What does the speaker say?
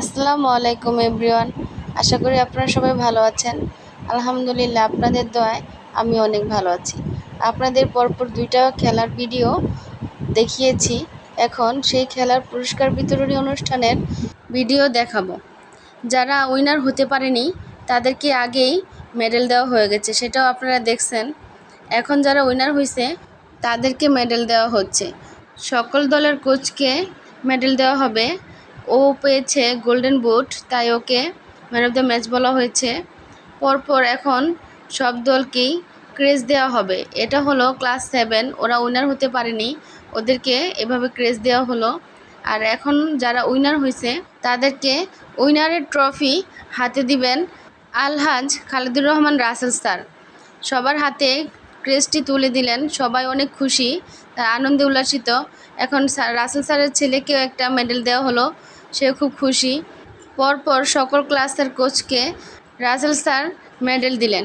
আসসালামু আলাইকুম এভরিওয়ান। আশা করি আপনারা সবাই ভালো আছেন। আলহামদুলিল্লাহ, আপনাদের দোয়ায় আমি অনেক ভালো আছি। আপনাদের পরপর দুইটা খেলার ভিডিও দেখিয়েছি। এখন সেই খেলার পুরস্কার বিতরণী অনুষ্ঠানের ভিডিও দেখাবো। যারা উইনার হতে পারেনি তাদেরকে আগেই মেডেল দেওয়া হয়ে গেছে, সেটাও আপনারা দেখছেন। এখন যারা উইনার হয়েছে তাদেরকে মেডেল দেওয়া হচ্ছে। সকল দলের কোচকে মেডেল দেওয়া হবে। ও পেয়েছে গোল্ডেন বুট, তাই ওকে ম্যান অফ দ্য ম্যাচ বলা হয়েছে। পরপর এখন সব দলকেই ক্রেজ দেওয়া হবে। এটা হলো ক্লাস 7, ওরা উইনার হতে পারেনি, ওদেরকে এভাবে ক্রেজ দেওয়া হলো। আর এখন যারা উইনার হয়েছে তাদেরকে উইনারের ট্রফি হাতে দিবেন আলহাজ খালেদুর রহমান রাসেল স্যার। সবার হাতে ক্রেস্টটি তুলে দিলেন, সবাই অনেক খুশি, আনন্দে উল্লাসিত। এখন রাসেল স্যারের ছেলেকেও একটা মেডেল দেওয়া হলো, সে খুব খুশি। পরপর সকল ক্লাসের কোচকে রাসেল স্যার মেডেল দিলেন।